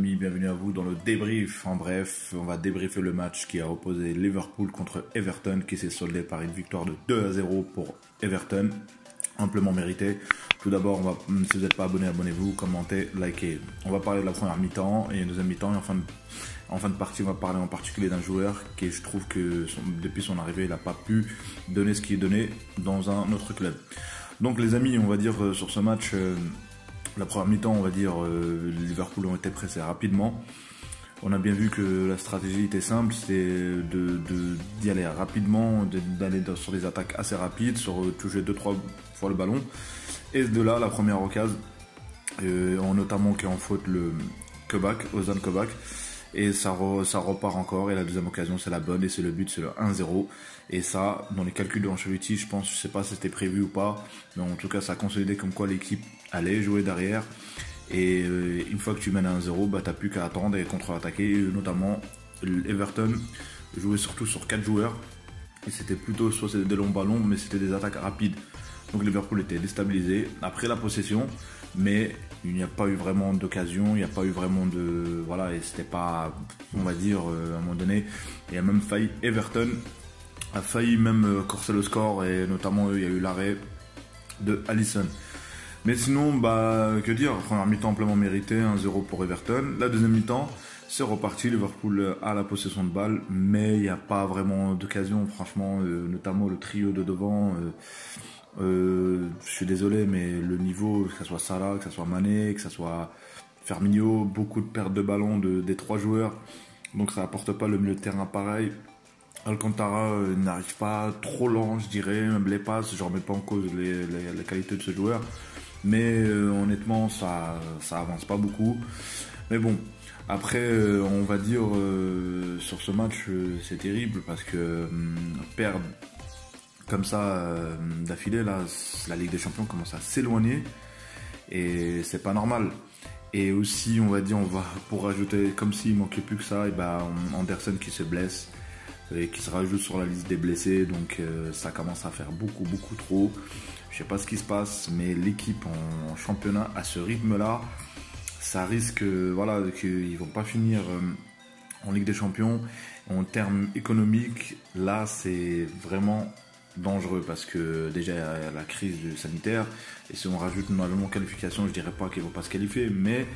amis, bienvenue à vous dans le débrief. En bref, on va débriefer le match qui a opposé Liverpool contre Everton, qui s'est soldé par une victoire de 2-0 pour Everton, amplement méritée. Tout d'abord, si vous n'êtes pas abonné, abonnez-vous, commentez, likez. On va parler de la première mi-temps et deuxième mi-temps, et en fin de partie, on va parler en particulier d'un joueur qui, je trouve que depuis son arrivée, il n'a pas pu donner ce qu'il donnait dans un autre club. Donc les amis, on va dire sur ce match, la première mi-temps, on va dire, Liverpool ont été pressés rapidement. On a bien vu que la stratégie était simple, c'était d'y aller rapidement, d'aller sur des attaques assez rapides, sur toucher 2-3 fois le ballon. Et de là, la première occasion, notamment qui est en faute le Ozan Kabak. Et ça repart encore, et la deuxième occasion c'est la bonne, et c'est le but, c'est le 1-0. Et ça, dans les calculs de Ancelotti, je sais pas si c'était prévu ou pas, mais en tout cas ça a consolidé comme quoi l'équipe allait jouer derrière. Et une fois que tu mènes à 1-0, bah, t'as plus qu'à attendre et contre-attaquer. Notamment, Everton jouait surtout sur 4 joueurs, et c'était plutôt, soit c'était des longs ballons, mais c'était des attaques rapides. Donc Liverpool était déstabilisé après la possession, mais il n'y a pas eu vraiment d'occasion, il n'y a pas eu vraiment de... Voilà, et c'était pas, on va dire, à un moment donné, il y a même failli, Everton a failli même corser le score, et notamment il y a eu l'arrêt de Alisson. Mais sinon, bah, que dire, première mi-temps amplement méritée, 1-0 pour Everton. La deuxième mi-temps, c'est reparti, Liverpool a la possession de balle, mais il n'y a pas vraiment d'occasion, franchement, notamment le trio de devant... je suis désolé, mais le niveau, que ce soit Salah, que ce soit Mané, que ce soit Firmino, beaucoup de pertes de ballon des 3 joueurs, donc ça apporte pas le milieu de terrain pareil. Alcantara n'arrive pas, trop lent je dirais, même les passes, je remets pas en cause les qualités de ce joueur, mais honnêtement ça avance pas beaucoup. Mais bon, après on va dire sur ce match c'est terrible parce que perdre comme ça d'affilée, là la Ligue des Champions commence à s'éloigner et c'est pas normal. Et aussi on va dire, pour rajouter, comme s'il manquait plus que ça, et bah Anderson qui se blesse et qui se rajoute sur la liste des blessés, donc ça commence à faire beaucoup trop. Je sais pas ce qui se passe, mais l'équipe en championnat à ce rythme là, ça risque voilà, qu'ils vont pas finir en Ligue des Champions. En termes économiques, là c'est vraiment dangereux parce que déjà il y a la crise sanitaire, et si on rajoute une non-qualification, je dirais pas qu'ils vont pas se qualifier, mais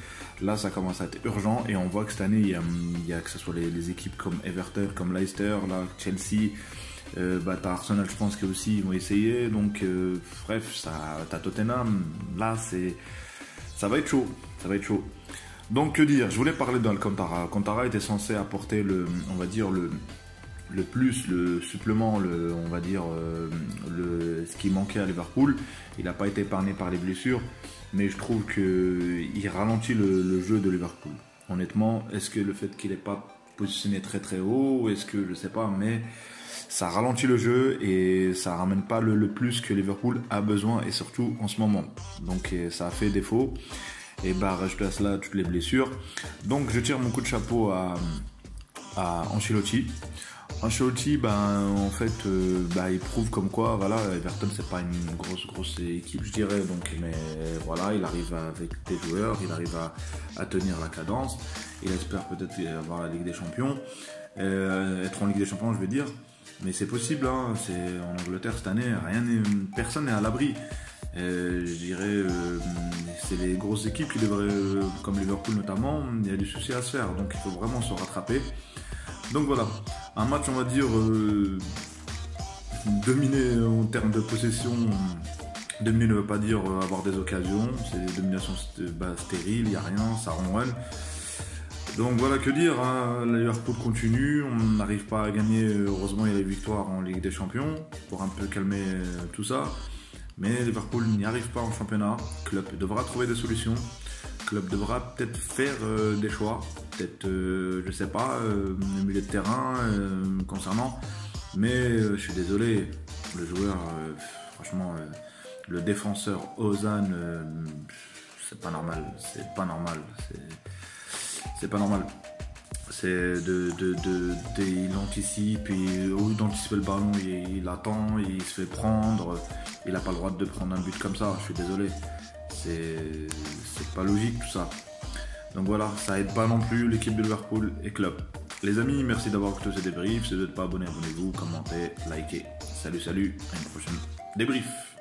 là ça commence à être urgent. Et on voit que cette année il y a que ce soit les équipes comme Everton, comme Leicester, là, Chelsea, t'as Arsenal, je pense que aussi ils vont essayer, donc bref, t'as Tottenham, là ça va être chaud, Donc que dire, je voulais parler d'Alcantara. Alcantara était censé apporter on va dire le supplément, on va dire ce qui manquait à Liverpool. Il n'a pas été épargné par les blessures, mais je trouve qu'il ralentit le jeu de Liverpool. Honnêtement, est-ce que le fait qu'il n'ait pas positionné très haut, est-ce que je sais pas, mais ça ralentit le jeu et ça ramène pas le plus que Liverpool a besoin, et surtout en ce moment. Donc ça a fait défaut, et bah rajouter à cela toutes les blessures. Donc je tire mon coup de chapeau à Ancelotti. Ancelotti, en fait, il prouve comme quoi, voilà, Everton c'est pas une grosse équipe, je dirais, donc, mais voilà, il arrive avec des joueurs, il arrive à tenir la cadence, il espère peut-être avoir la Ligue des Champions, être en Ligue des Champions, je veux dire, mais c'est possible, hein, c'est en Angleterre cette année, personne n'est à l'abri. Je dirais, c'est les grosses équipes qui devraient, comme Liverpool notamment, il y a des soucis à se faire, donc il faut vraiment se rattraper. Donc voilà, un match, on va dire, dominé en termes de possession. Dominer ne veut pas dire avoir des occasions, c'est des dominations stériles, il n'y a rien, ça ronronne. Donc voilà, que dire, hein, Liverpool continue, on n'arrive pas à gagner, heureusement il y a les victoires en Ligue des Champions, pour un peu calmer tout ça. Mais Liverpool n'y arrive pas en championnat, le club devra trouver des solutions. Le club devra peut-être faire des choix, peut-être, je sais pas, le milieu de terrain concernant, mais je suis désolé, le joueur, franchement, le défenseur Ozan, c'est pas normal, c'est pas normal. Il anticipe, et au lieu d'anticiper le ballon, il attend, il se fait prendre, il n'a pas le droit de prendre un but comme ça, je suis désolé. C'est pas logique tout ça. Donc voilà, ça aide pas non plus l'équipe de Liverpool et Klopp. Les amis, merci d'avoir écouté ce débrief. Si vous n'êtes pas abonné, abonnez-vous, commentez, likez. Salut, à une prochaine débrief.